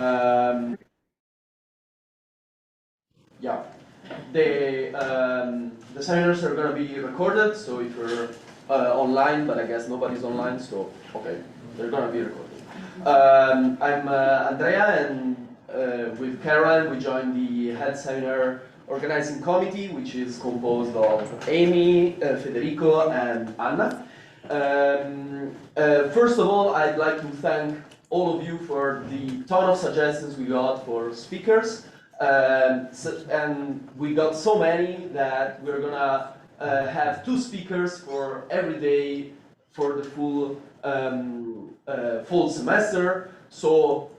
Um, yeah, the seminars are going to be recorded, so if you're online, but I guess nobody's online, so okay, they're going to be recorded. I'm Andrea, and with Caroline, we joined the head seminar organizing committee, which is composed of Amy, Federico, and Anna. First of all, I'd like to thank all of you for the ton of suggestions we got for speakers. And we got so many that we're gonna have 2 speakers for every day for the full semester. So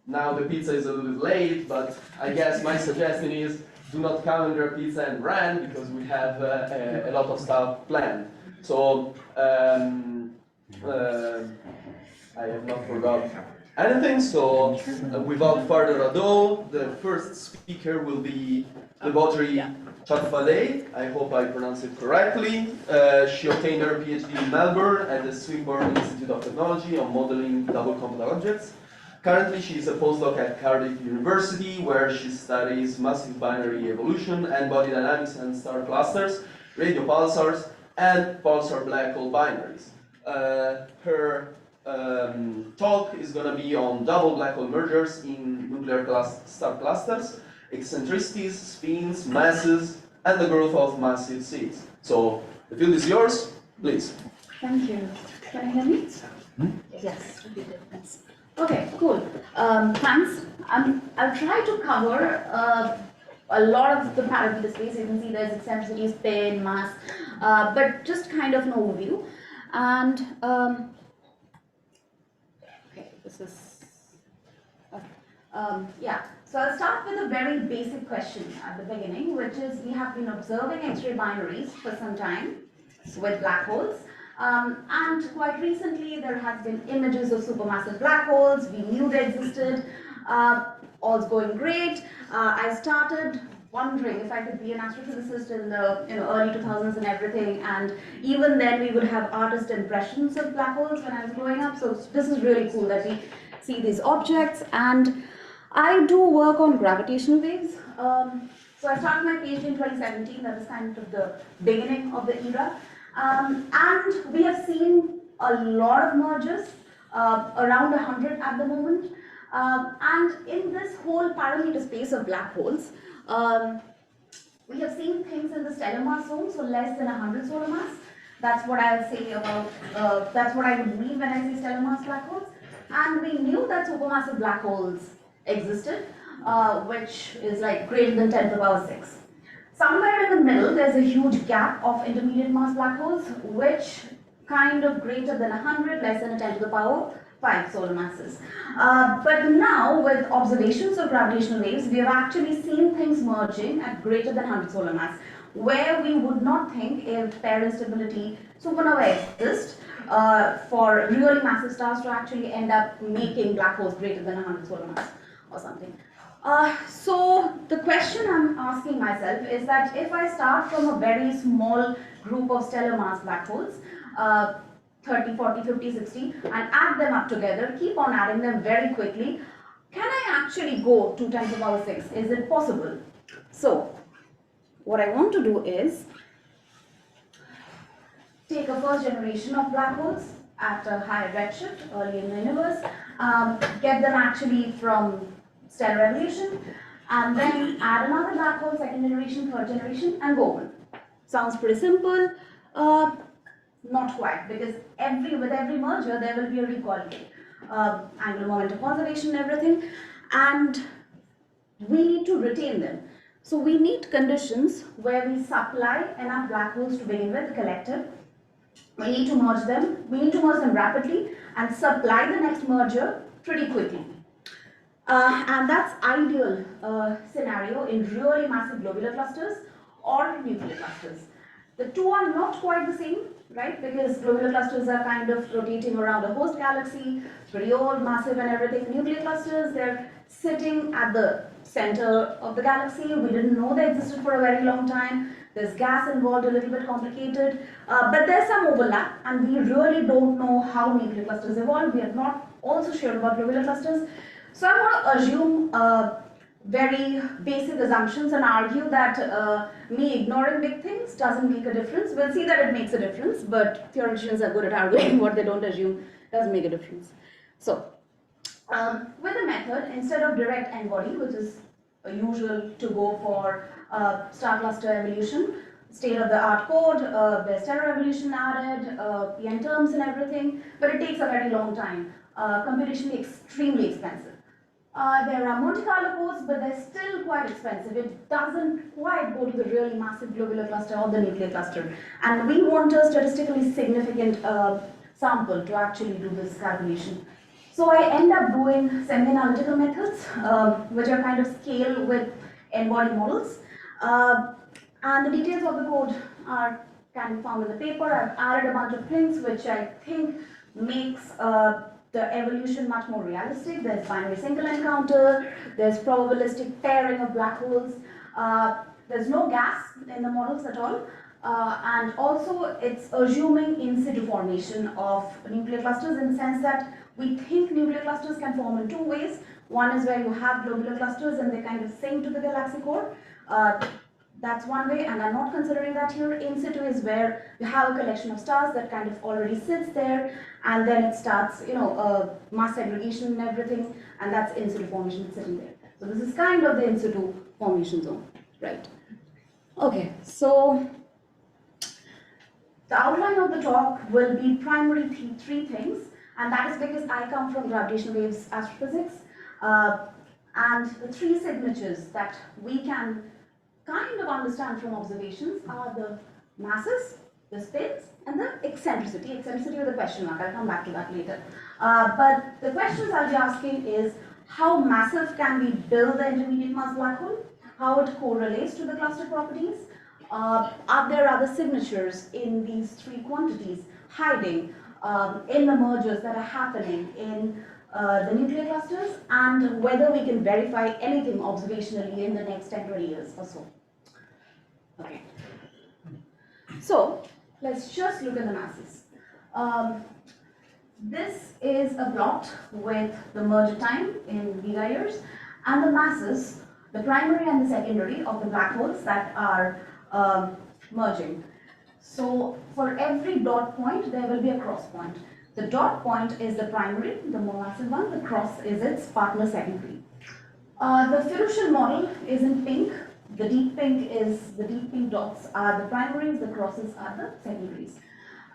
now the pizza is a little bit late, but I guess my suggestion is do not come and grab pizza and run, because we have a lot of stuff planned. So I have not forgotten anything, so without further ado, the first speaker will be Debatri Chattopadhyay. I hope I pronounced it correctly. She obtained her PhD in Melbourne at the Swinburne Institute of Technology on modeling double compact objects. Currently, she is a postdoc at Cardiff University, where she studies massive binary evolution and body dynamics and star clusters, radio pulsars, and pulsar black hole binaries. Her talk is going to be on double black hole mergers in nuclear star clusters, eccentricities, spins, masses, and the growth of massive seeds. So the field is yours, please. Thank you. Can you hear me? Yes. Okay, cool. Thanks. I'll try to cover a lot of the parameter space. You can see there's eccentricity, spin, mass, but just kind of an overview. And okay, this is yeah. So I'll start with a very basic question at the beginning, which is we have been observing X-ray binaries for some time with black holes. And quite recently, there has been images of supermassive black holes. We knew they existed. All's going great. I started wondering if I could be an astrophysicist in the early 2000s and everything. And even then, we would have artist impressions of black holes when I was growing up. So this is really cool that we see these objects. And I do work on gravitational waves. So I started my PhD in 2017. That was kind of the beginning of the era. And we have seen a lot of mergers, around 100 at the moment. And in this whole parameter space of black holes, we have seen things in the stellar mass zone, so less than 100 solar mass. That's what I'll say about, that's what I would mean when I say stellar mass black holes. And we knew that supermassive black holes existed, which is like greater than 10 to the power 6. Somewhere in the middle, there's a huge gap of intermediate mass black holes, which kind of greater than 100, less than a 10 to the power 5 solar masses. But now, with observations of gravitational waves, we have actually seen things merging at greater than 100 solar mass, where we would not think if pair instability supernova exists for really massive stars to actually end up making black holes greater than 100 solar mass or something. So the question I'm asking myself is that if I start from a very small group of stellar mass black holes, 30, 40, 50, 60, and add them up together, keep on adding them very quickly, can I actually go to 10 to the power 6? Is it possible? So what I want to do is take a first generation of black holes at a higher redshift early in the universe, get them actually from stellar evolution, and then add another black hole, second generation, third generation, and go on. Sounds pretty simple. Not quite, because with every merger there will be a recoil rate, angular momentum conservation and everything, and we need to retain them. So we need conditions where we supply enough black holes to begin with, collective. We need to merge them. We need to merge them rapidly and supply the next merger pretty quickly. And that's ideal scenario in really massive globular clusters or nuclear clusters. The two are not quite the same, right? Because globular clusters are kind of rotating around a host galaxy, pretty old, massive and everything. Nuclear clusters, they're sitting at the center of the galaxy. We didn't know they existed for a very long time. There's gas involved, a little bit complicated. But there's some overlap, and we really don't know how nuclear clusters evolved. We are not also sure about globular clusters. So I want to assume very basic assumptions and argue that me ignoring big things doesn't make a difference. We'll see that it makes a difference, but theologians are good at arguing what they don't assume does make a difference. So, with the method, instead of direct n-body, which is usual to go for star cluster evolution, state-of-the-art code, there's stereo evolution added, n terms and everything, but it takes a very long time, computationally extremely expensive. There are Monte Carlo codes, but they're still quite expensive. It doesn't quite go to the really massive globular cluster or the nuclear cluster. And we want a statistically significant sample to actually do this calculation. So I end up doing semi-analytical methods, which are kind of scale with n-body models. And the details of the code can be found in the paper. I've added a bunch of things which I think makes the evolution much more realistic. There's binary single encounter, there's probabilistic pairing of black holes, there's no gas in the models at all, and also it's assuming in situ formation of nuclear clusters in the sense that we think nuclear clusters can form in two ways. One is where you have globular clusters and they kind of sink to the galaxy core. That's one way, and I'm not considering that here. In situ is where you have a collection of stars that kind of already sits there, and then it starts, mass segregation and everything, and that's in situ formation sitting there. So this is kind of the in situ formation zone, right? Okay, so the outline of the talk will be primarily three things, and that is because I come from gravitational waves astrophysics, and the three signatures that we can kind of understand from observations are the masses, the spins, and the eccentricity. Eccentricity with a question mark, I'll come back to that later. But the questions I'll be asking is how massive can we build the intermediate mass black hole, how it correlates to the cluster properties, are there other signatures in these three quantities hiding in the mergers that are happening in the nuclear clusters, and whether we can verify anything observationally in the next 10-20 years or so. Okay. So, let's just look at the masses. This is a plot with the merger time in giga years, and the masses, the primary and the secondary of the black holes that are merging. So, for every dot point, there will be a cross point. The dot point is the primary, the more massive one. The cross is its partner secondary. The fiducial model is in pink. The deep pink dots are the primaries, the crosses are the secondaries.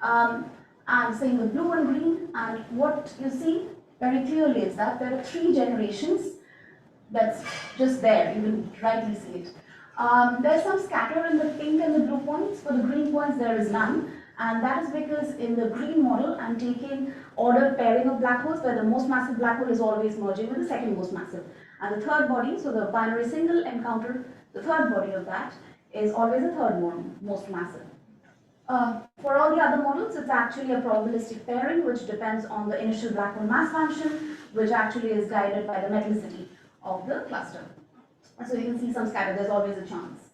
And same with blue and green. And what you see very clearly is that there are three generations that's just there. You can rightly see it. There's some scatter in the pink and the blue points. For the green points, there is none. And that is because in the green model, I'm taking ordered pairing of black holes, where the most massive black hole is always merging with the second most massive. And the third body, so the binary single encounter, the third body of that is always the third most massive. For all the other models, it's actually a probabilistic pairing, which depends on the initial black hole mass function, which actually is guided by the metallicity of the cluster. So you can see some scatter, there's always a chance.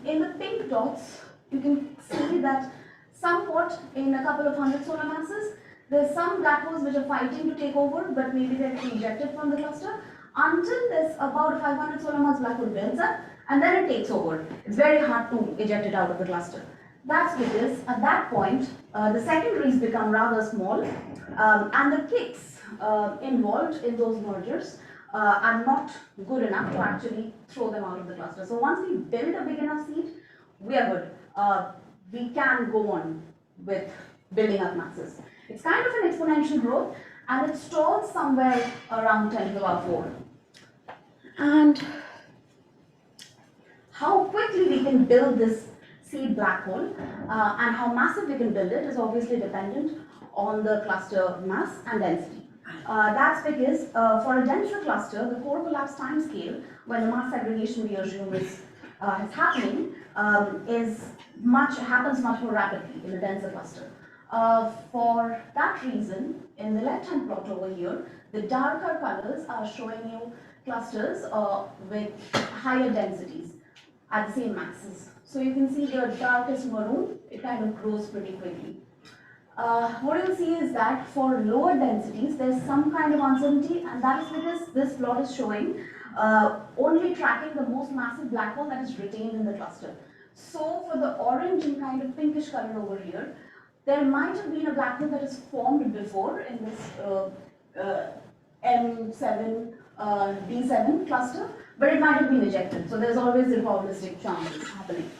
In the pink dots, you can see that somewhat in a couple of hundred solar masses, there's some black holes which are fighting to take over, but maybe they're getting ejected from the cluster until there's about a 500 solar mass black hole builds up, and then it takes over. It's very hard to eject it out of the cluster. That's because at that point, the secondaries become rather small, and the kicks involved in those mergers are not good enough to actually throw them out of the cluster. So once we build a big enough seed, we are good. We can go on with building up masses. It's kind of an exponential growth, and it stalls somewhere around 10 to the power 4. And how quickly we can build this seed black hole and how massive we can build it is obviously dependent on the cluster mass and density. That's because for a denser cluster, the core collapse time scale, when the mass segregation we assume is happening, happens much more rapidly in a denser cluster. For that reason, in the left-hand plot over here, the darker colors are showing you clusters with higher densities at the same masses. So you can see the darkest maroon, it kind of grows pretty quickly. what you'll see is that for lower densities, there's some kind of uncertainty, and that is because this plot is showing only tracking the most massive black hole that is retained in the cluster. So for the orange and kind of pinkish color over here, there might have been a black hole that is formed before in this M7, D7 cluster, but it might have been ejected. So there's always a probabilistic chance happening.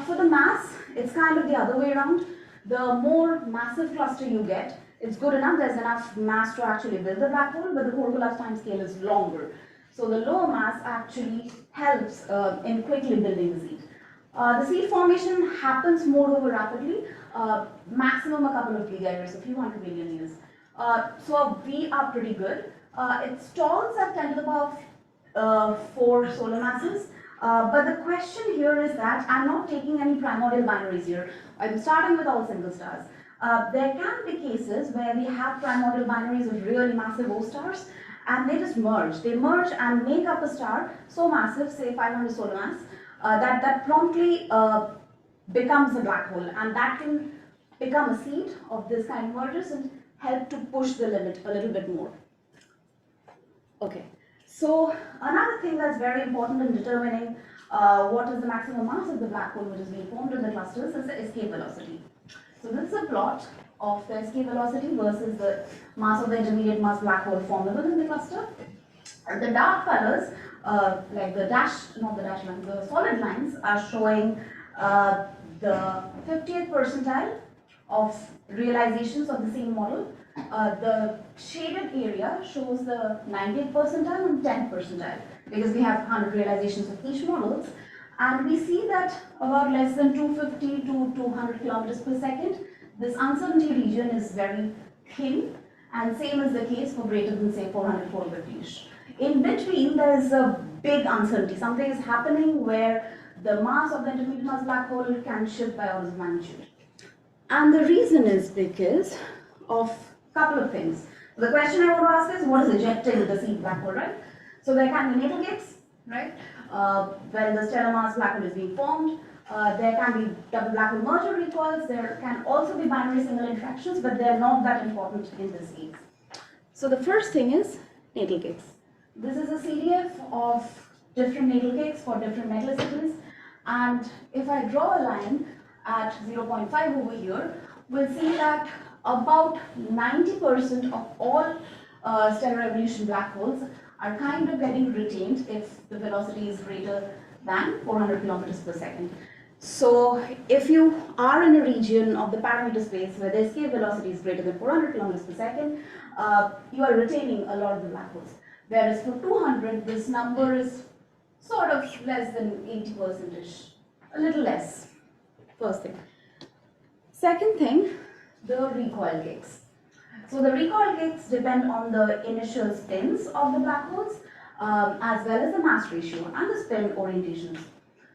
For the mass, it's kind of the other way around. The more massive cluster you get, it's good enough, there's enough mass to actually build the black hole, but the whole collapse time scale is longer. So the lower mass actually helps in quickly building the seed. The seed formation happens moreover rapidly, maximum a couple of gigayears, a few hundred million years. So we are pretty good. It stalls at 10 to the power 4 solar masses. But the question here is that I'm not taking any primordial binaries here. I'm starting with all single stars. There can be cases where we have primordial binaries of really massive O stars, and they just merge. They merge and make up a star so massive, say 500 solar mass, that promptly becomes a black hole, and that can become a seed of this kind of mergers and help to push the limit a little bit more. Okay. So another thing that's very important in determining what is the maximum mass of the black hole which is being formed in the clusters is the escape velocity. So this is a plot of the escape velocity versus the mass of the intermediate mass black hole formed within the cluster. And the dark colors, like the the solid lines are showing the 50th percentile of realizations of the same model. The shaded area shows the 90th percentile and 10th percentile because we have 100 realizations of each models, and we see that about less than 250 to 200 kilometers per second, this uncertainty region is very thin, and same is the case for greater than say 400, 450-ish. In between, there is a big uncertainty. Something is happening where the mass of the intermediate mass black hole can shift by orders of magnitude. And the reason is because of a couple of things. The question I want to ask is, what is ejecting the seed black hole, right? So there can be natal gates, right? When the stellar mass black hole is being formed, there can be double black hole merger recoils. There can also be binary single interactions, but they're not that important in this case. So the first thing is natal gates. This is a CDF of different natal gates for different metallicities, and if I draw a line at 0.5 over here, we'll see that about 90% of all stellar evolution black holes are kind of getting retained if the velocity is greater than 400 kilometers per second. So if you are in a region of the parameter space where the escape velocity is greater than 400 kilometers per second, you are retaining a lot of the black holes. Whereas for 200, this number is sort of less than 80%-ish, a little less, first thing. Second thing, the recoil gates. So the recoil gates depend on the initial spins of the black holes as well as the mass ratio and the spin orientations.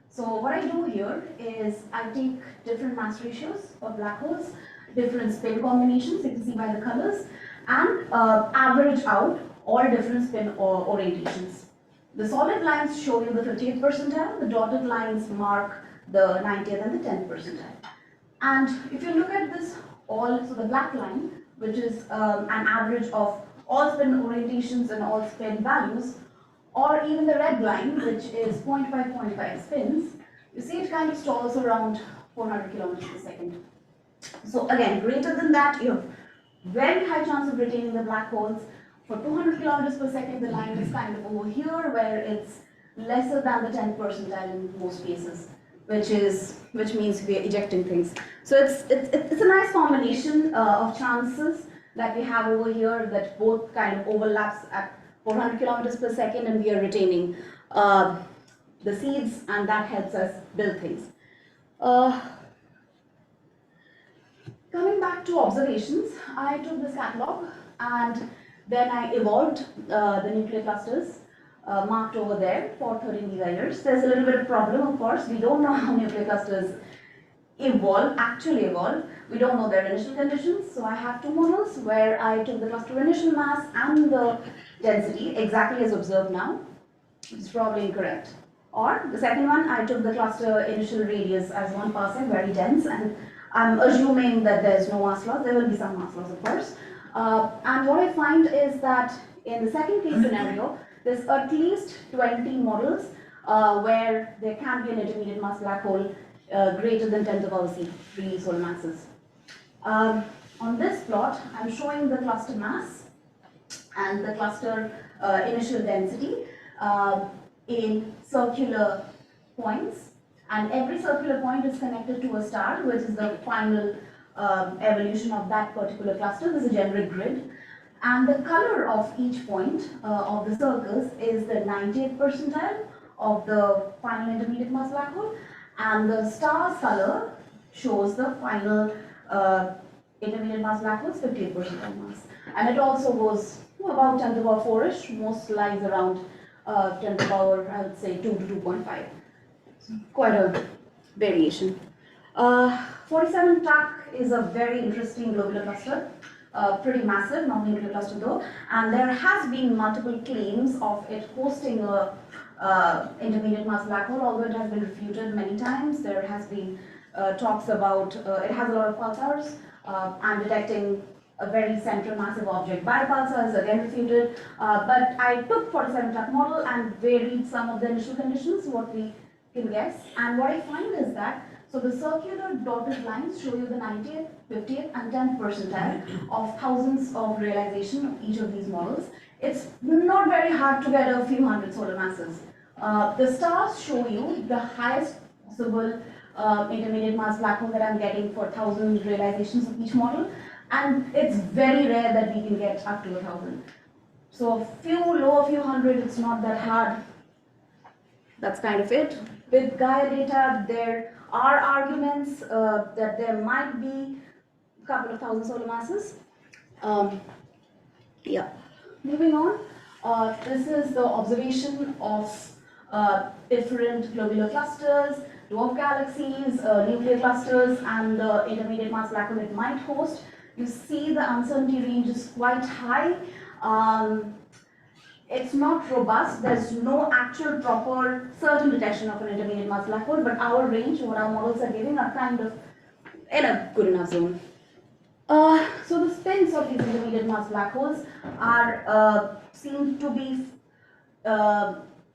So what I do here is I take different mass ratios of black holes, different spin combinations, you can see by the colors, and average out all different spin orientations. The solid lines show you the 50th percentile, the dotted lines mark the 90th and the 10th percentile. And if you look at this so the black line, which is an average of all spin orientations and all spin values, or even the red line, which is 0.5 spins, you see it kind of stalls around 400 kilometers per second. So again, greater than that, you have very high chance of retaining the black holes. For 200 kilometers per second, the line is kind of over here, where it's lesser than the 10th percentile in most cases, which means we are ejecting things. So it's a nice combination of chances that we have over here that both kind of overlaps at 400 kilometers per second, and we are retaining the seeds, and that helps us build things. Coming back to observations, I took this catalog and then I evolved the nuclear clusters marked over there for 13 gigayears. There's a little bit of problem, of course. We don't know how nuclear clusters actually evolve. We don't know their initial conditions. So I have two models where I took the cluster initial mass and the density exactly as observed now, which is probably incorrect. Or the second one, I took the cluster initial radius as 1 parsec, very dense, and I'm assuming that there's no mass loss. There will be some mass loss, of course. And what I find is that in the second case scenario, there's at least 20 models where there can be an intermediate mass black hole greater than 10 to the power C free solar masses. On this plot, I'm showing the cluster mass and the cluster initial density in circular points, and every circular point is connected to a star, which is the final evolution of that particular cluster. This is a generic grid, and the color of each point of the circles is the 90th percentile of the final intermediate mass black hole, and the star's color shows the final intermediate mass black hole's 50th percentile mass. And it also goes about 10 to the power 4-ish, most lies around 10 to the power, I would say 2 to 2.5. So quite a variation. 47 TAC is a very interesting globular cluster, pretty massive, not a nuclear cluster though, and there has been multiple claims of it hosting a intermediate mass black hole, although it has been refuted many times. There has been talks about it has a lot of pulsars. I'm detecting a very central massive object by pulsars, again refuted. But I took 47 TAC model and varied some of the initial conditions, what we can guess. And what I find is that, so the circular dotted lines show you the 90th, 50th, and 10th percentile of thousands of realization of each of these models. It's not very hard to get a few hundred solar masses. The stars show you the highest possible intermediate mass black hole that I'm getting for 1,000 realizations of each model, and it's very rare that we can get up to 1,000. So a few low, a few hundred, it's not that hard. That's kind of it. With Gaia data, there are arguments that there might be a couple of thousand solar masses. Yeah. Moving on, this is the observation of different globular clusters, dwarf galaxies, nuclear clusters, and the intermediate mass black hole it might host. You see the uncertainty range is quite high. It's not robust. There's no actual proper certain detection of an intermediate mass black hole, but our range, what our models are giving, are kind of in a good enough zone. So the spins of these intermediate mass black holes are seen to be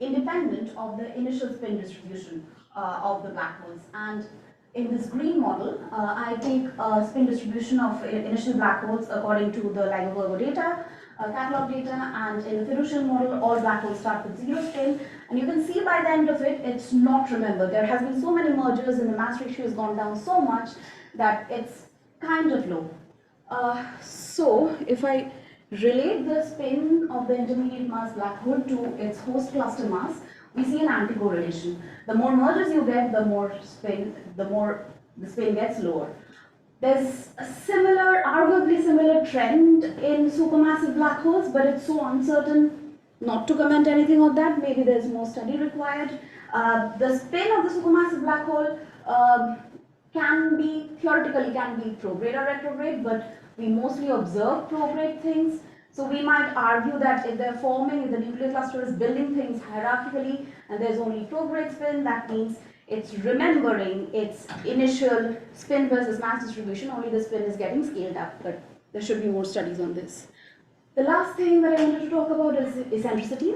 independent of the initial spin distribution of the black holes. And in this green model, I take a spin distribution of initial black holes according to the LIGO-Virgo data, catalog data, and in the fiducial model, all black holes start with 0 spin. And you can see by the end of it, it's not remembered. There has been so many mergers and the mass ratio has gone down so much that it's kind of low. So if I relate the spin of the intermediate mass black hole to its host cluster mass, we see an anti-correlation. The more mergers you get, the more the spin gets lower. There's a similar, arguably similar trend in supermassive black holes, but it's so uncertain not to comment anything on that. Maybe there's more study required. The spin of the supermassive black hole theoretically can be prograde or retrograde, but we mostly observe prograde things. So we might argue that if they're forming, if the nuclear cluster is building things hierarchically and there's only prograde spin, that means it's remembering its initial spin versus mass distribution, only the spin is getting scaled up, but there should be more studies on this. The last thing that I wanted to talk about is eccentricity,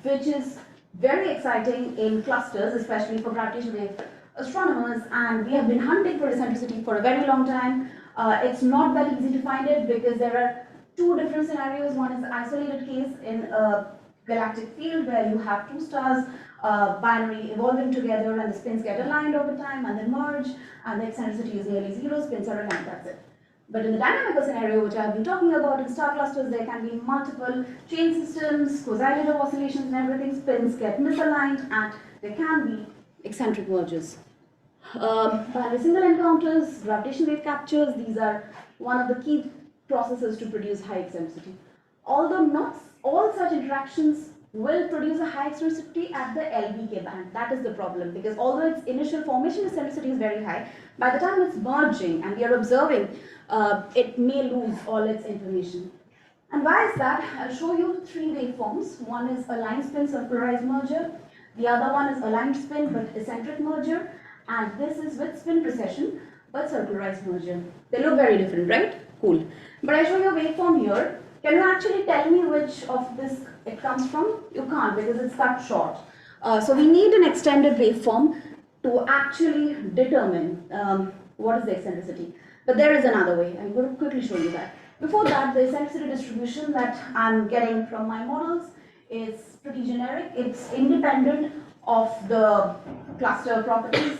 which is very exciting in clusters, especially for gravitational wave astronomers, and we have been hunting for eccentricity for a very long time. It's not that easy to find it because there are two different scenarios. One is the isolated case in a galactic field where you have two stars binary evolving together and the spins get aligned over time and then merge, and the eccentricity is nearly 0, spins are aligned, that's it. But in the dynamical scenario, which I've been talking about in star clusters, there can be multiple chain systems, quasi-lateral oscillations and everything, spins get misaligned, and there can be eccentric mergers. Binary single encounters, gravitational wave captures, these are one of the key processes to produce high eccentricity. Although not all such interactions will produce a high eccentricity at the LBK band. That is the problem, because although its initial formation eccentricity is very high, by the time it's merging and we are observing, it may lose all its information. And why is that? I'll show you 3 waveforms. One is aligned spin circularized merger, the other one is aligned spin but eccentric merger, and this is with spin precession. but circularized merger. They look very different, right? Cool. But I show you a waveform here. Can you actually tell me which of this it comes from? You can't because it's cut short. So we need an extended waveform to actually determine what is the eccentricity. But there is another way. I'm going to quickly show you that. Before that, the eccentricity distribution that I'm getting from my models is pretty generic. It's independent of the cluster properties.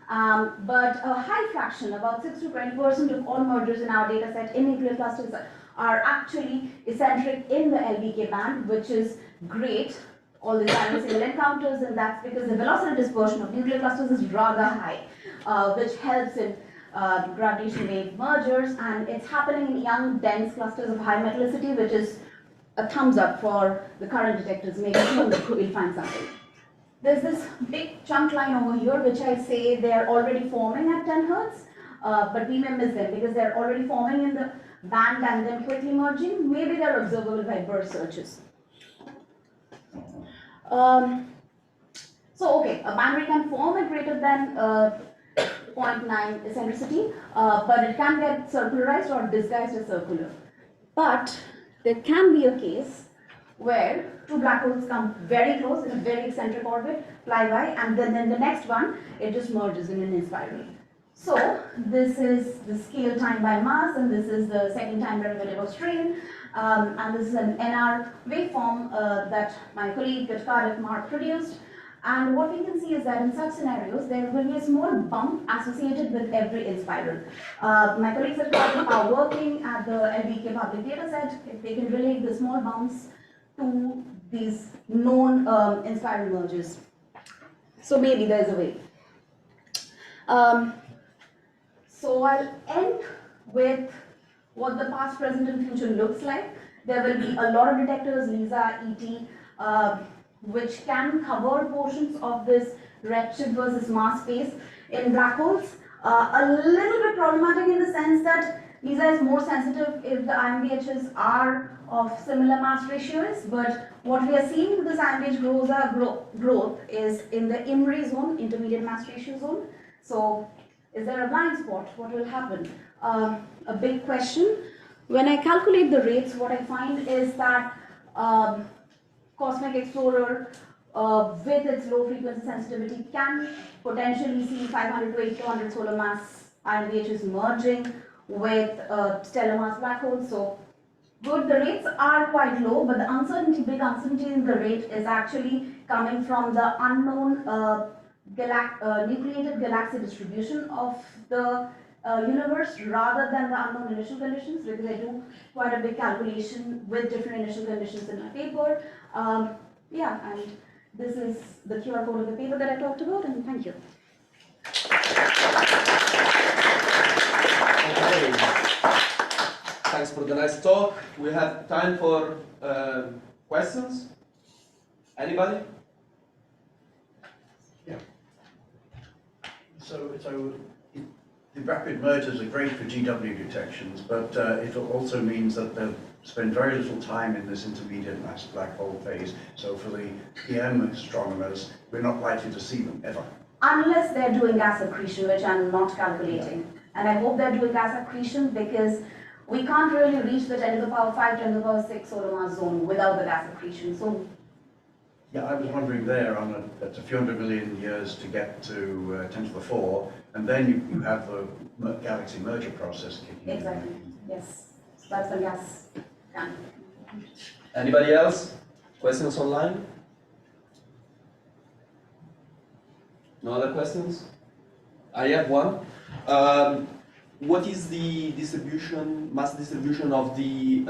But a high fraction, about 6 to 20% of all mergers in our data set in nuclear clusters are actually eccentric in the LBK band, which is great. All these tiny single encounters, and that's because the velocity dispersion of nuclear clusters is rather high, which helps in gravitational wave mergers, and it's happening in young, dense clusters of high metallicity, which is a thumbs up for the current detectors. Maybe soon we'll find something. There's this big chunk line over here, which I say they're already forming at 10 Hertz, but we may miss them because they're already forming in the band and then quickly merging. Maybe they're observable by burst searches. So okay, a boundary can form at greater than 0.9 eccentricity, but it can get circularized or disguised as circular. But there can be a case where two black holes come very close in a very eccentric orbit, fly by, and then in the next one, it just merges in an inspiral. So this is the scale time by mass, and this is the second time derivative of strain. And this is an NR waveform that my colleague at Cardiff, Mark, produced. And what we can see is that in such scenarios, there will be a small bump associated with every inspiral. My colleagues at Cardiff are working at the LBK public data set. If they can relate the small bumps to these known inspiral mergers. So maybe there's a way. So I'll end with what the past, present, and future looks like. There will be a lot of detectors, LISA, ET, which can cover portions of this redshift versus mass space in black holes. A little bit problematic in the sense that LISA is more sensitive if the IMDHs are of similar mass ratios, but what we are seeing with this IMDH growth is in the IMRI zone, intermediate mass ratio zone. So is there a blind spot? What will happen? A big question. When I calculate the rates, what I find is that Cosmic Explorer, with its low frequency sensitivity, can potentially see 500 to 800 solar mass IMDHs merging with stellar mass black holes. So good, the rates are quite low, but the uncertainty, big uncertainty in the rate is actually coming from the unknown nucleated galaxy distribution of the universe rather than the unknown initial conditions, because I do quite a big calculation with different initial conditions in my paper. Yeah, and this is the QR code of the paper that I talked about, and thank you. Okay. Thanks for the nice talk. We have time for questions. Anybody? Yeah. So the rapid mergers are great for GW detections, but it also means that they'll spend very little time in this intermediate mass black hole phase. So for the EM astronomers, we're not likely to see them ever. Unless they're doing gas accretion, which I'm not calculating. And I hope they're doing gas accretion because we can't really reach the 10 to the power 5, 10 to the power 6 solar mass zone without the gas accretion. So yeah, I was wondering there, it's a few hundred million years to get to 10 to the 4, and then you have the galaxy merger process kicking in. exactly, yes. So that's the gas can. Anybody else? Questions online? No other questions? I have one. What is the distribution, mass distribution of the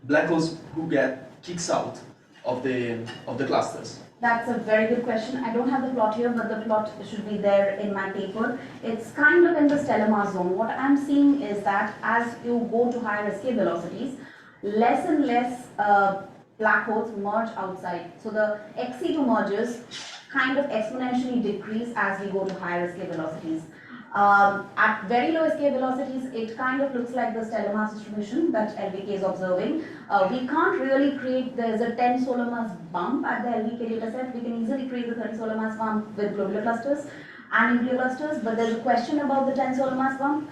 black holes who get kicks out of the clusters? That's a very good question. I don't have the plot here, but the plot should be there in my paper. It's kind of in the stellar mass zone. What I'm seeing is that as you go to higher escape velocities, less and less black holes merge outside. So the XC2 mergers kind of exponentially decrease as we go to higher escape velocities. At very low escape velocities, it kind of looks like the stellar mass distribution that LBK is observing. We can't really create, there's a 10 solar mass bump at the LBK dataset. We can easily create the 30 solar mass bump with globular clusters. and nuclear clusters, but there's a question about the 10 solar mass bump,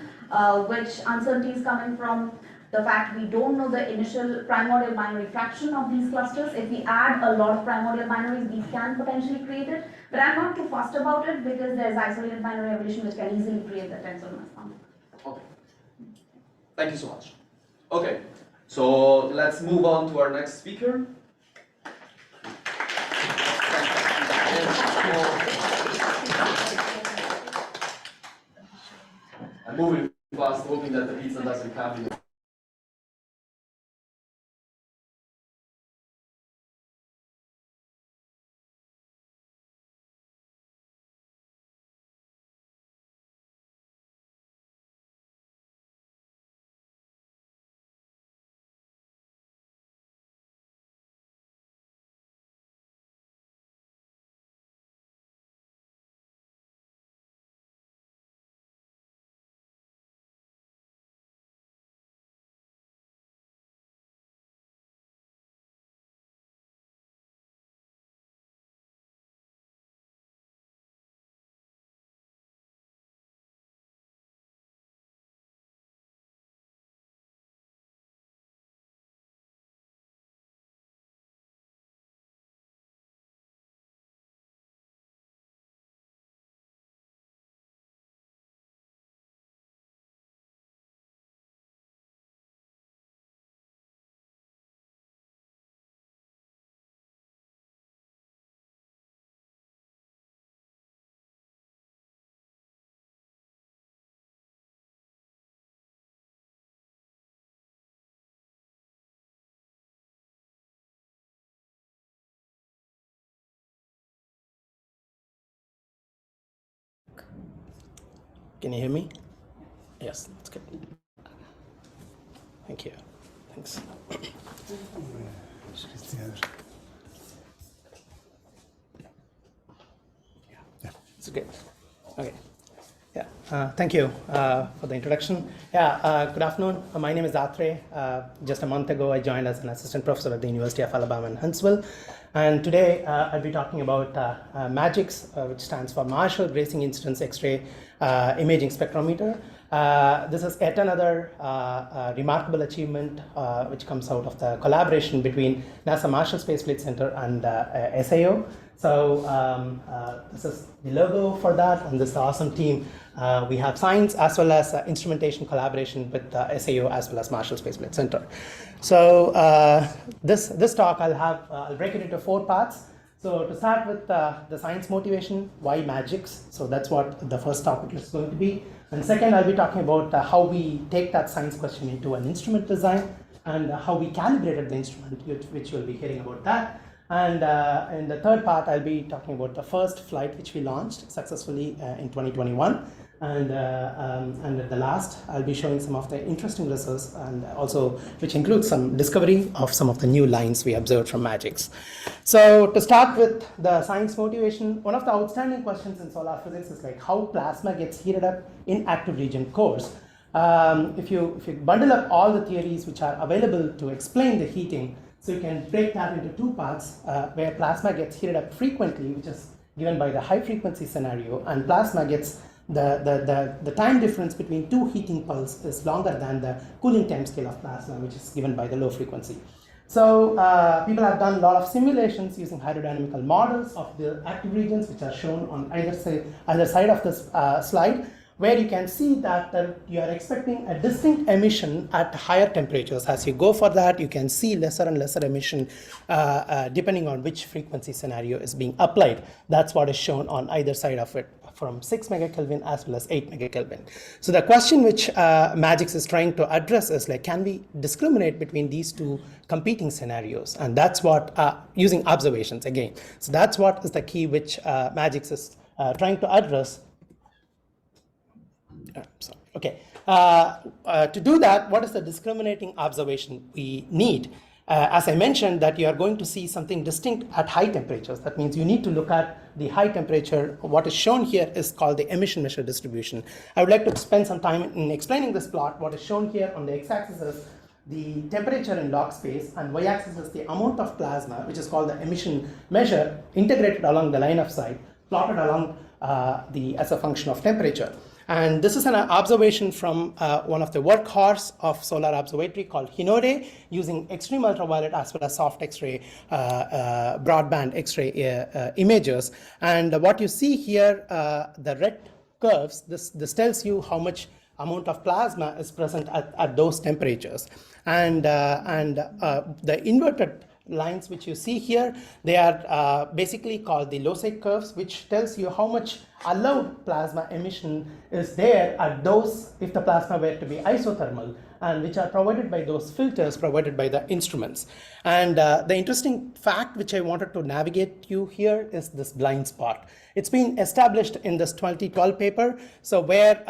which uncertainty is coming from the fact we don't know the initial primordial binary fraction of these clusters. If we add a lot of primordial binaries, these can potentially create it, but I'm not too fussed about it because there's isolated binary evolution which can easily create the 10 solar mass bump. Okay. Thank you so much. Okay, so let's move on to our next speaker. I'm moving fast, hoping that the pizza doesn't come in. Can you hear me? Yes, that's good. Thank you. Thanks. Yeah, it's good. Okay. Yeah, thank you for the introduction. Yeah, good afternoon. My name is Athiray. Just a month ago, I joined as an assistant professor at the University of Alabama in Huntsville. And today, I'll be talking about MaGIXS, which stands for Marshall Grazing Incidence X-ray Imaging Spectrometer. This is yet another remarkable achievement which comes out of the collaboration between NASA Marshall Space Flight Center and SAO. So this is the logo for that, and this is the awesome team. We have science as well as instrumentation collaboration with SAO as well as Marshall Space Flight Center. So this talk I'll break it into 4 parts. So to start with the science motivation, why MaGIXS? So that's what the first topic is going to be. And second, I'll be talking about how we take that science question into an instrument design and how we calibrated the instrument, which you'll be hearing about that. And in the third part, I'll be talking about the first flight which we launched successfully in 2021. And at the last, I'll be showing some of the interesting results, and also which includes some discovery of some of the new lines we observed from MaGIXS. So to start with the science motivation, one of the outstanding questions in solar physics is like how plasma gets heated up in active region cores. If you bundle up all the theories which are available to explain the heating, so you can break that into 2 parts, where plasma gets heated up frequently, which is given by the high frequency scenario, and plasma gets the time difference between 2 heating pulses is longer than the cooling time scale of plasma, which is given by the low frequency. So people have done a lot of simulations using hydrodynamical models of the active regions, which are shown on either side of this slide, where you can see that you are expecting a distinct emission at higher temperatures. As you go for that, you can see lesser and lesser emission depending on which frequency scenario is being applied. That's what is shown on either side of it, from 6 megakelvin as well as 8 megakelvin. So the question which MaGIXS is trying to address is like, can we discriminate between these 2 competing scenarios? And that's what, using observations again. So that's what is the key which MaGIXS is trying to address. Okay. To do that, what is the discriminating observation we need? As I mentioned, that you are going to see something distinct at high temperatures. That means you need to look at the high temperature. What is shown here is called the emission measure distribution. I would like to spend some time in explaining this plot. What is shown here on the x-axis is the temperature in log space, and y-axis is the amount of plasma, which is called the emission measure, integrated along the line of sight, plotted along as a function of temperature. And this is an observation from one of the workhorse of solar observatory called Hinode, using extreme ultraviolet as well as soft X-ray, broadband X-ray images. And what you see here, the red curves, this tells you how much amount of plasma is present at those temperatures. And the inverted lines which you see here, they are basically called the loci curves, which tells you how much allowed plasma emission is there at those, if the plasma were to be isothermal, and which are provided by those filters provided by the instruments. And the interesting fact which I wanted to navigate you here is this blind spot. It's been established in this 2012 paper, so where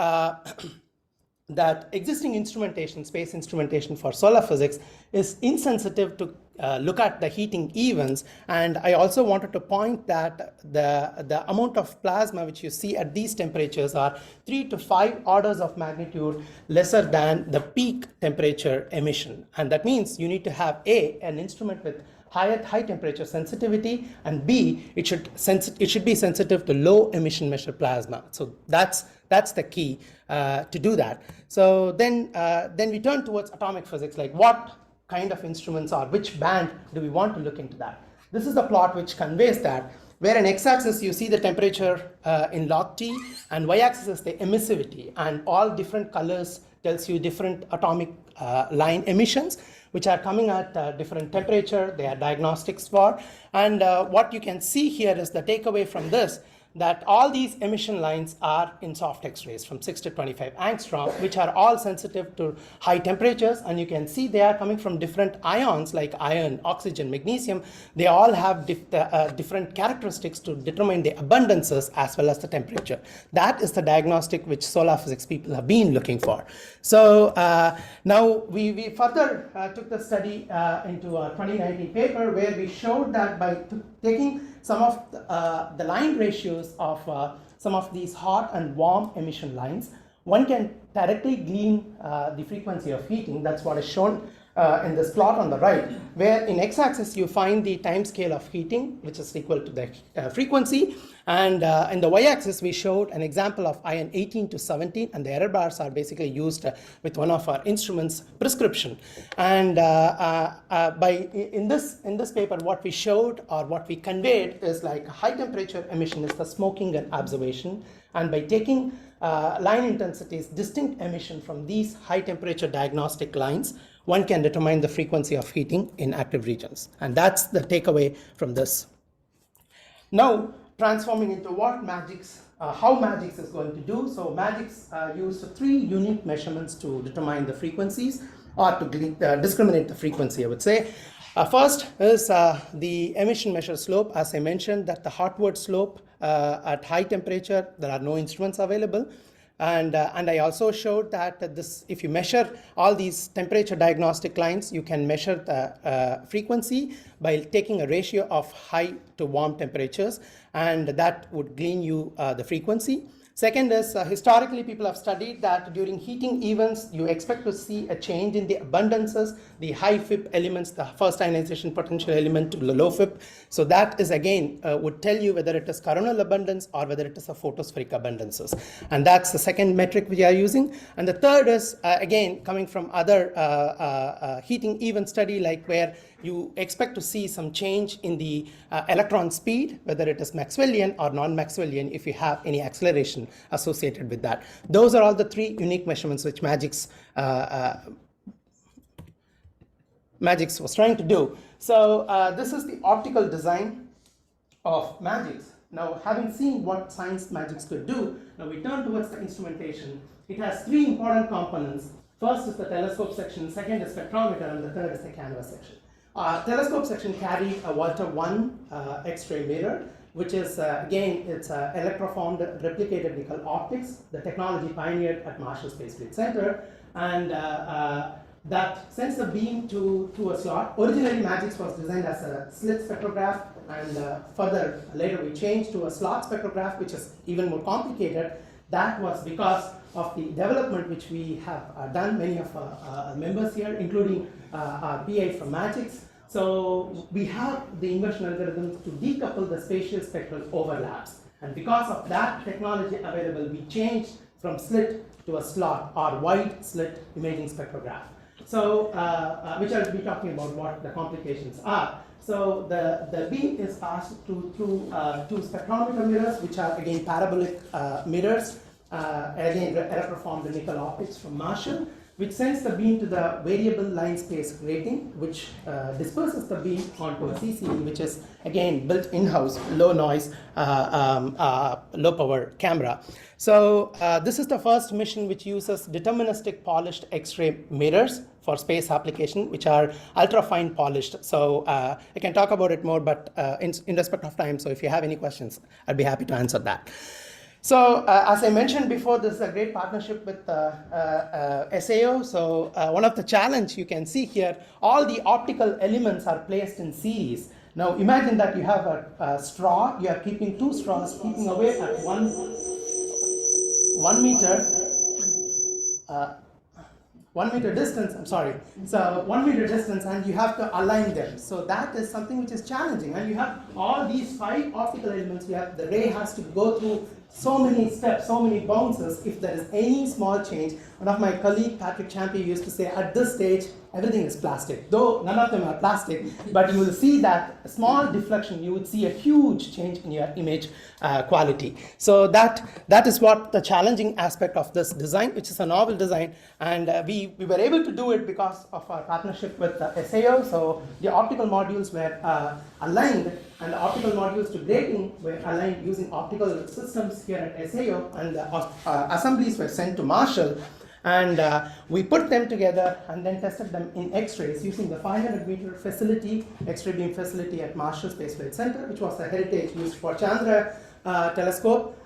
that existing instrumentation, space instrumentation for solar physics, is insensitive to look at the heating events. And I also wanted to point that the amount of plasma which you see at these temperatures are 3 to 5 orders of magnitude lesser than the peak temperature emission. And that means you need to have an instrument with high temperature sensitivity, and B, it should be sensitive to low emission measure plasma. So that's the key to do that. So then we turn towards atomic physics, like what kind of instruments or which band do we want to look into that. This is the plot which conveys that, where in x-axis you see the temperature in log T, and y-axis is the emissivity, and all different colors tells you different atomic line emissions, which are coming at different temperature. They are diagnostics for. And what you can see here is the takeaway from this, that all these emission lines are in soft X-rays from 6 to 25 angstrom, which are all sensitive to high temperatures. And you can see they are coming from different ions like iron, oxygen, magnesium. They all have different characteristics to determine the abundances as well as the temperature. That is the diagnostic which solar physics people have been looking for. So now we further took the study into a 2019 paper, where we showed that by taking some of the line ratios of some of these hot and warm emission lines, one can directly glean the frequency of heating. That's what is shown in this plot on the right, where in x-axis you find the time scale of heating, which is equal to the frequency, and in the y-axis we showed an example of ion 18 to 17, and the error bars are basically used with one of our instruments prescription. And in this paper, what we showed or what we conveyed is like high temperature emission is the smoking and observation, and by taking line intensities distinct emission from these high temperature diagnostic lines, one can determine the frequency of heating in active regions. And that's the takeaway from this. Now, transforming into what MaGIXS, how MaGIXS is going to do. So MaGIXS used 3 unique measurements to determine the frequencies, or to discriminate the frequency, I would say. First is the emission measure slope. As I mentioned, that the hotward slope at high temperature, there are no instruments available. And I also showed that if you measure all these temperature diagnostic lines, you can measure the frequency by taking a ratio of high to warm temperatures, and that would glean you the frequency. Second is, historically people have studied that during heating events, you expect to see a change in the abundances, the high FIP elements, the first ionization potential element to the low FIP. So that is again, would tell you whether it is coronal abundance or whether it is a photospheric abundances. And that's the second metric we are using. And the third is, again, coming from other heating event study, like where you expect to see some change in the electron speed, whether it is Maxwellian or non-Maxwellian, if you have any acceleration associated with that. Those are all the 3 unique measurements which MaGIXS was trying to do. So this is the optical design of MaGIXS. Now, having seen what science MaGIXS could do, now we turn towards the instrumentation. It has 3 important components. First is the telescope section, second is spectrometer, and the third is the canvas section. Telescope section carried a Walter 1 X-ray mirror, which is, again, it's electroformed replicated nickel optics, the technology pioneered at Marshall Space Flight Center, and that sends the beam to a slot. Originally, MaGIXS was designed as a slit spectrograph, and further later we changed to a slot spectrograph, which is even more complicated. That was because of the development which we have done, many of our members here, including our PI from MaGIXS. So we have the inversion algorithms to decouple the spatial spectral overlaps. And because of that technology available, we changed from slit to a slot or wide slit imaging spectrograph. So, which I'll be talking about what the complications are. So the beam is passed through two spectrometer mirrors, which are again parabolic mirrors, again error-performed nickel optics from Marshall, which sends the beam to the variable line space grating, which disperses the beam onto a CCD, which is again built in-house, low noise, low power camera. So this is the first mission which uses deterministic polished X-ray mirrors for space application, which are ultra fine polished. So I can talk about it more, but in respect of time, so if you have any questions, I'd be happy to answer that. So as I mentioned before, this is a great partnership with SAO. So one of the challenge you can see here, all the optical elements are placed in series. Now imagine that you have a straw, you are keeping two straws, keeping away at 1 meter, 1 meter distance, I'm sorry. So 1 meter distance, and you have to align them. So that is something which is challenging. And you have all these 5 optical elements. You have, the ray has to go through so many steps, so many bounces. If there is any small change, one of my colleague, Patrick Champion, used to say, at this stage, everything is plastic. Though none of them are plastic, but you will see that a small deflection, you would see a huge change in your image quality. So that is what the challenging aspect of this design, which is a novel design. And we were able to do it because of our partnership with SAO. So the optical modules were aligned, and the optical modules to grating were aligned using optical systems here at SAO, and the assemblies were sent to Marshall. And we put them together and then tested them in X-rays using the 500-meter facility, X-ray beam facility at Marshall Space Flight Center, which was the heritage used for Chandra telescope.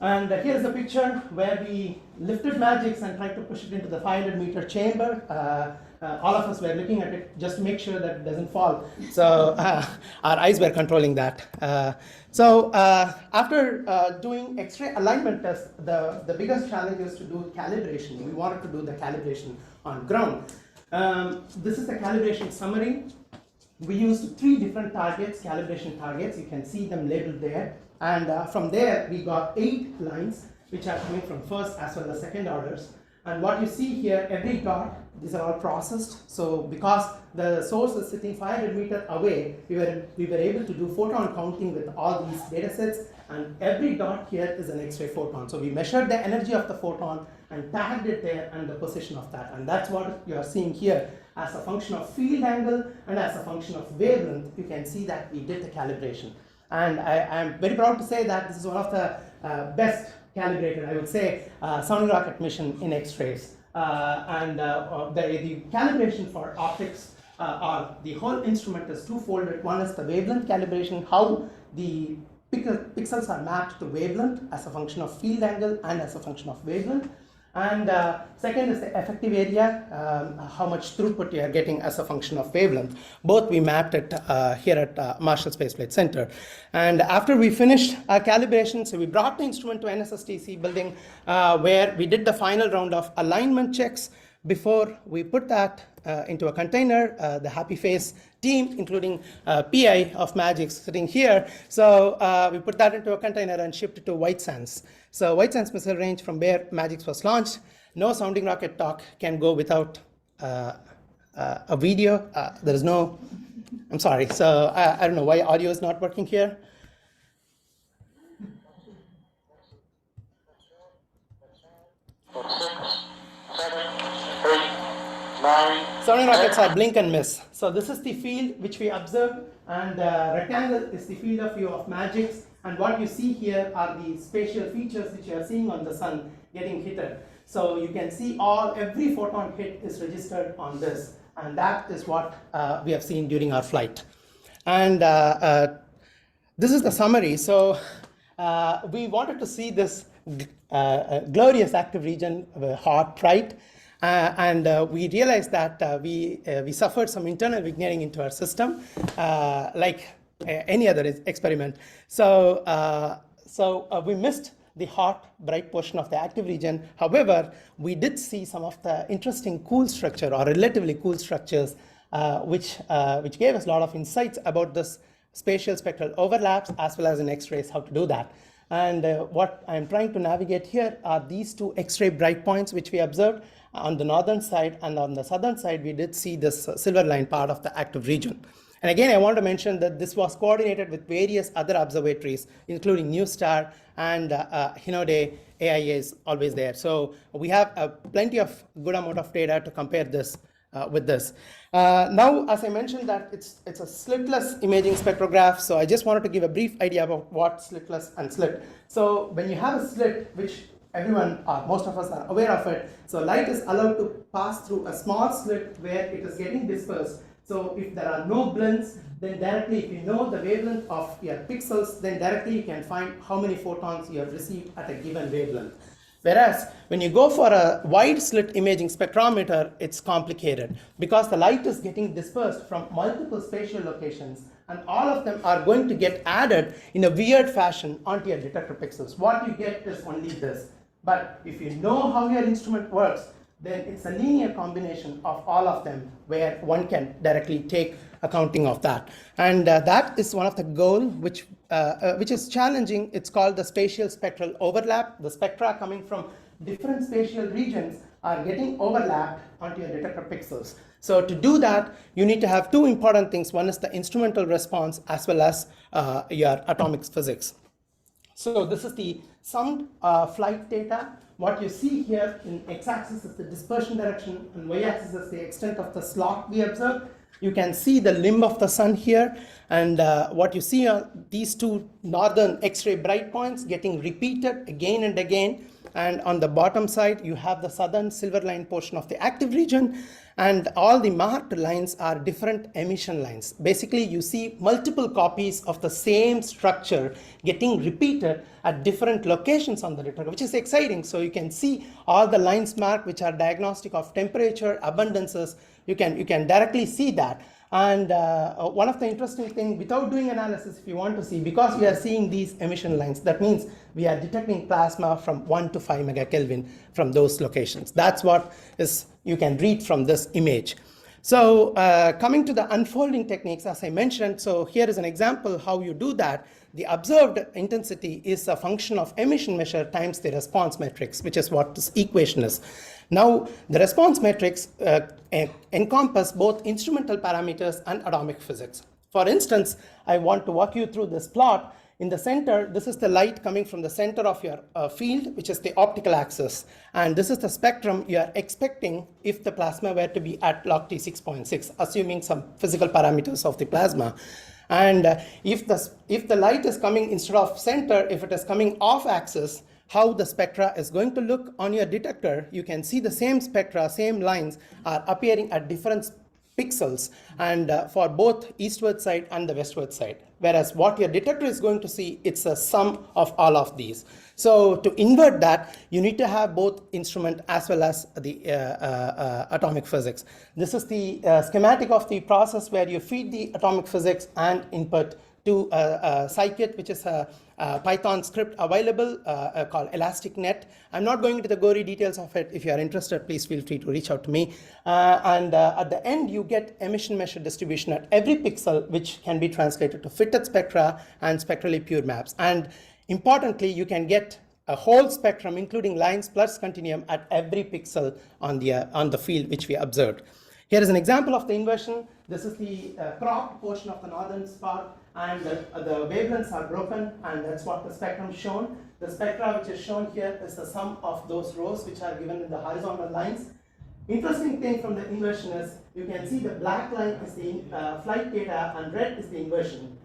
And here's a picture where we lifted MaGIXS and tried to push it into the 500-meter chamber. All of us were looking at it just to make sure that it doesn't fall. So our eyes were controlling that. So after doing X-ray alignment tests, the biggest challenge is to do calibration. We wanted to do the calibration on ground. This is the calibration summary. We used 3 different targets, calibration targets. You can see them labeled there. And from there, we got 8 lines, which are coming from first as well as second orders. And what you see here, every dot, these are all processed. So because the source is sitting 500 meters away, we were able to do photon counting with all these data sets. And every dot here is an X-ray photon. So we measured the energy of the photon and tagged it there and the position of that. And that's what you are seeing here as a function of field angle and as a function of wavelength. You can see that we did the calibration. And I am very proud to say that this is one of the best calibrated, I would say, sounding rocket mission in X-rays. The calibration for optics, or the whole instrument is twofold. One is the wavelength calibration, how the pixels are mapped to wavelength as a function of field angle and as a function of wavelength. And second is the effective area, how much throughput you are getting as a function of wavelength. Both we mapped it here at Marshall Space Flight Center. And after we finished our calibration, so we brought the instrument to NSSTC building where we did the final round of alignment checks before we put that into a container. The happy face team, including PI of MaGIXS sitting here. So we put that into a container and shipped it to White Sands. So White Sands Missile Range, from where MaGIXS was launched. No sounding rocket talk can go without a video. There is no, I'm sorry. So I don't know why audio is not working here. Sounding rockets are blink and miss. So this is the field which we observed, and the rectangle is the field of view of MaGIXS. And what you see here are the spatial features which you are seeing on the sun getting hit. So you can see every photon hit is registered on this, and that is what we have seen during our flight. And this is the summary. So we wanted to see this glorious active region, hot, bright. And we realized that we suffered some internal engineering into our system, like any other experiment. So we missed the hot, bright portion of the active region. However, we did see some of the interesting cool structure, or relatively cool structures, which gave us a lot of insights about this spatial spectral overlaps, as well as in X-rays, how to do that. And what I'm trying to navigate here are these two X-ray bright points which we observed on the northern side, and on the southern side we did see this silver line part of the active region. And again, I want to mention that this was coordinated with various other observatories, including NewStar and Hinode. AIA is always there. So we have plenty of good amount of data to compare this with this. Now, as I mentioned, that it's a slitless imaging spectrograph. So I just wanted to give a brief idea about what slitless and slit. So when you have a slit, which everyone, most of us are aware of it, so light is allowed to pass through a small slit where it is getting dispersed. So if there are no blends, then directly, if you know the wavelength of your pixels, then directly you can find how many photons you have received at a given wavelength. Whereas when you go for a wide slit imaging spectrometer, it's complicated because the light is getting dispersed from multiple spatial locations, and all of them are going to get added in a weird fashion onto your detector pixels. What you get is only this. But if you know how your instrument works, then it's a linear combination of all of them where one can directly take accounting of that. And that is one of the goals which is challenging. It's called the spatial spectral overlap. The spectra coming from different spatial regions are getting overlapped onto your detector pixels. So to do that, you need to have two important things. One is the instrumental response as well as your atomic physics. So this is the summed flight data. What you see here in x-axis is the dispersion direction, and y-axis is the extent of the slot we observed. You can see the limb of the sun here, and what you see are these two northern X-ray bright points getting repeated again and again. And on the bottom side, you have the southern silver line portion of the active region, and all the marked lines are different emission lines. Basically, you see multiple copies of the same structure getting repeated at different locations on the detector, which is exciting. So you can see all the lines marked, which are diagnostic of temperature, abundances. You can directly see that. And one of the interesting things, without doing analysis, if you want to see, because we are seeing these emission lines, that means we are detecting plasma from 1 to 5 megakelvin from those locations. That's what is you can read from this image. So coming to the unfolding techniques, as I mentioned, so here is an example how you do that. The observed intensity is a function of emission measure times the response matrix, which is what this equation is. Now, the response matrix encompass both instrumental parameters and atomic physics. For instance, I want to walk you through this plot. In the center, this is the light coming from the center of your field, which is the optical axis. And this is the spectrum you are expecting if the plasma were to be at log T 6.6, assuming some physical parameters of the plasma. And if the light is coming instead of center, if it is coming off axis, how the spectra is going to look on your detector, you can see the same spectra, same lines are appearing at different pixels, and for both eastward side and the westward side. Whereas what your detector is going to see, it's a sum of all of these. So to invert that, you need to have both instrument as well as the atomic physics. This is the schematic of the process where you feed the atomic physics and input to a scikit, which is a Python script available called ElasticNet. I'm not going into the gory details of it. If you are interested, please feel free to reach out to me. And at the end, you get emission measure distribution at every pixel, which can be translated to fitted spectra and spectrally pure maps. And importantly, you can get a whole spectrum, including lines plus continuum, at every pixel on the field which we observed. Here is an example of the inversion. This is the cropped portion of the northern spot, and the wavelengths are broken, and that's what the spectrum shown. The spectra which is shown here is the sum of those rows which are given in the horizontal lines. Interesting thing from the inversion is you can see the black line is the flight data and red is the inversion.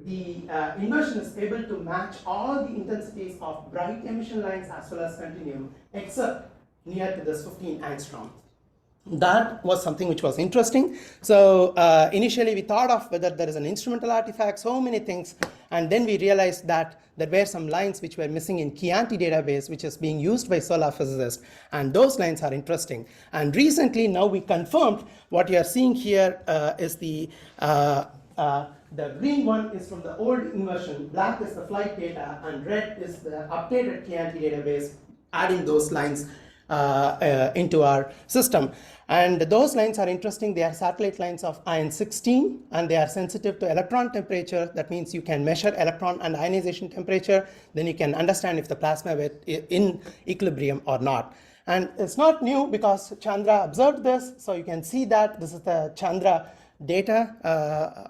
The inversion is able to match all the intensities of bright emission lines as well as continuum, except near to this 15 angstrom. That was something which was interesting. So initially we thought of whether there is an instrumental artifact, so many things, and then we realized that there were some lines which were missing in Chianti database, which is being used by solar physicists, and those lines are interesting. And recently now we confirmed what you are seeing here is the green one is from the old inversion, black is the flight data, and red is the updated Chianti database, adding those lines into our system. And those lines are interesting. They are satellite lines of iron 16, and they are sensitive to electron temperature. That means you can measure electron and ionization temperature. Then you can understand if the plasma is in equilibrium or not. And it's not new because Chandra observed this. So you can see that this is the Chandra data.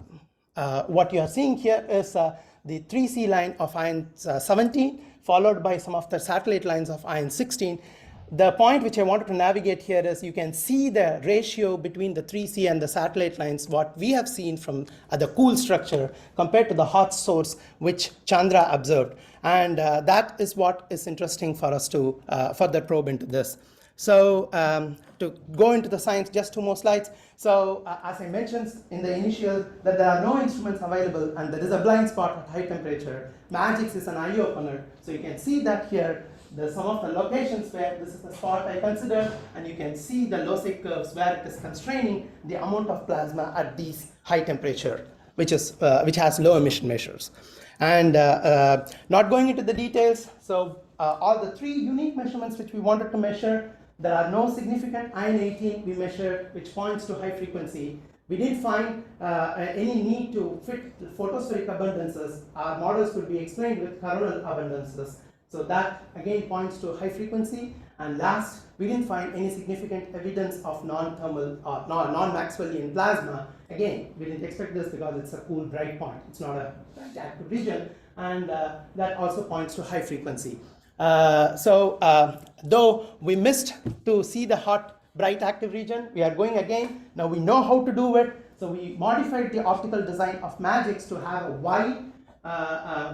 What you are seeing here is the 3C line of iron 17, followed by some of the satellite lines of iron 16. The point which I wanted to navigate here is you can see the ratio between the 3C and the satellite lines, what we have seen from the cool structure compared to the hot source which Chandra observed. And that is what is interesting for us to further probe into this. So to go into the science, just 2 more slides. So as I mentioned in the initial, that there are no instruments available and there is a blind spot at high temperature. MaGIXS is an eye opener. So you can see that here, some of the locations where this is the spot I considered, and you can see the loci curves where it is constraining the amount of plasma at these high temperature, which has low emission measures. And not going into the details, so all the 3 unique measurements which we wanted to measure, there are no significant iron 18 we measured, which points to high frequency. We didn't find any need to fit the photospheric abundances. Our models could be explained with coronal abundances. So that again points to high frequency. And last, we didn't find any significant evidence of non-thermal or non-Maxwellian plasma. Again, we didn't expect this because it's a cool bright point. It's not a bright active region, and that also points to high frequency. Though we missed to see the hot bright active region, we are going again. Now we know how to do it. So we modified the optical design of MaGIXS to have a wide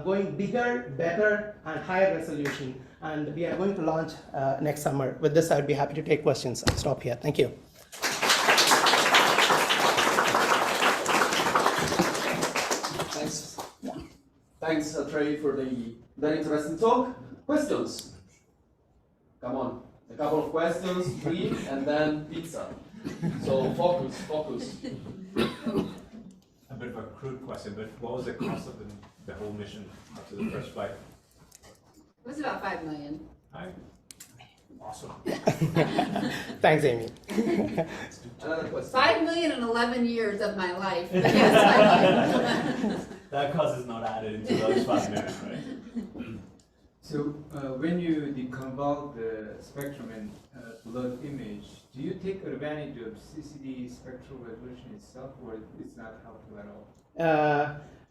going bigger, better, and higher resolution. And we are going to launch next summer. With this, I'd be happy to take questions. I'll stop here. Thank you. Thanks. Thanks, Athiray, for the very interesting talk. Questions? Come on. A couple of questions, 3, and then pizza. So focus. A bit of a crude question, but what was the cost of the whole mission up to the first flight? It was about $5 million. Awesome. Thanks, Amy. Another question. $5 million in 11 years of my life. Yes, That cost is not added into those 5 million, right? So when you deconvolve the spectrum and blood image, do you take advantage of CCD spectral resolution itself, or it's not helpful at all?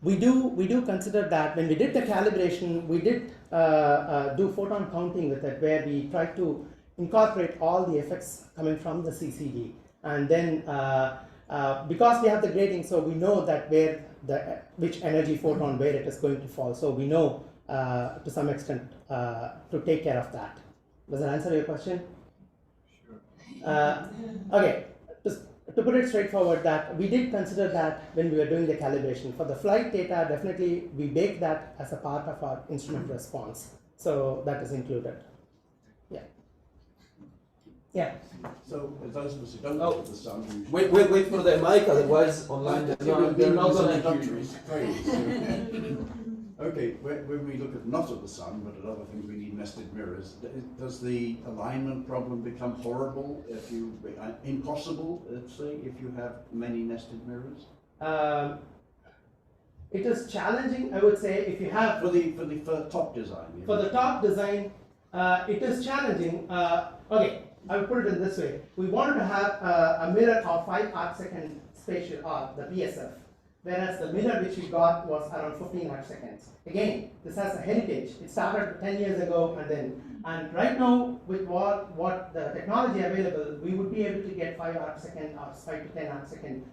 We do consider that. When we did the calibration, we did do photon counting with it, where we tried to incorporate all the effects coming from the CCD. And then because we have the grading, so we know that which energy photon where it is going to fall. So we know to some extent to take care of that. Does that answer your question? Sure. Okay. To put it straightforward, that we did consider that when we were doing the calibration. For the flight data, definitely we bake that as a part of our instrument response. So that is included. Yeah. Yeah. So those of us who don't look at the sun, Wait for the mic, otherwise online they're not going to hear you. Okay, when we look at not at the sun, but at other things, we need nested mirrors. Does the alignment problem become horrible impossible, let's say, if you have many nested mirrors? It is challenging, I would say, if you have for top design. For the top design, it is challenging. Okay, I would put it in this way. We wanted to have a mirror of 5 arcsecond spatial arc, the BSF. Whereas the mirror which we got was around 15 arcseconds. Again, this has a heritage. It started 10 years ago, and right now with what the technology available, we would be able to get 5 arcsecond or 5 to 10 arcsecond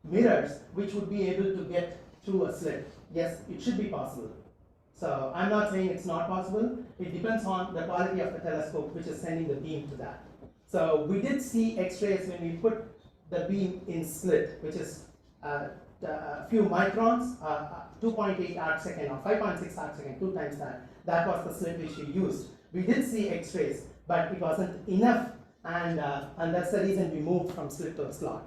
mirrors, which would be able to get through a slit. Yes, it should be possible. So I'm not saying it's not possible. It depends on the quality of the telescope which is sending the beam to that. So we did see X-rays when we put the beam in slit, which is a few microns, 2.8 arcsecond or 5.6 arcsecond, 2 times that. That was the slit which we used. We did see X-rays, but it wasn't enough, and that's the reason we moved from slit to a slot.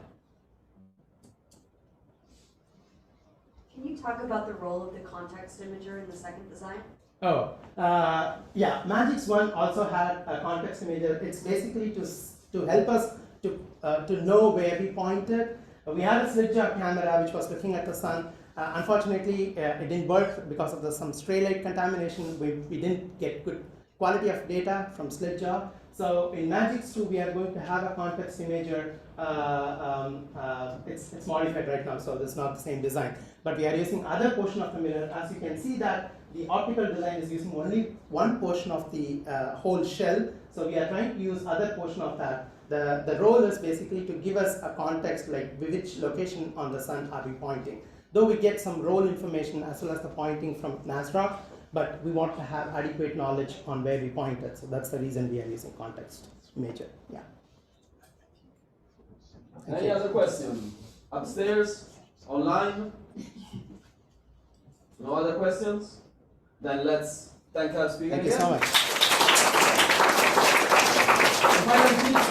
Can Can you talk about the role of the context imager in the second design? Oh, yeah, MaGIXS 1 also had a context imager. It's basically to help us to know where we pointed. We had a slit jaw camera which was looking at the sun. Unfortunately, it didn't work because of some stray light contamination. We didn't get good quality of data from slit jaw. So in MaGIXS 2, we are going to have a context imager. It's modified right now, so it's not the same design. But we are using other portion of the mirror. As you can see that the optical design is using only one portion of the whole shell. So we are trying to use other portion of that. The role is basically to give us a context like which location on the sun are we pointing. Though we get some role information as well as the pointing from NASDAQ, but we want to have adequate knowledge on where we pointed. So that's the reason we are using context imager. Yeah. Any other questions? Upstairs? Online? No other questions? Then let's thank our speaker Thank you again. so much. And finally,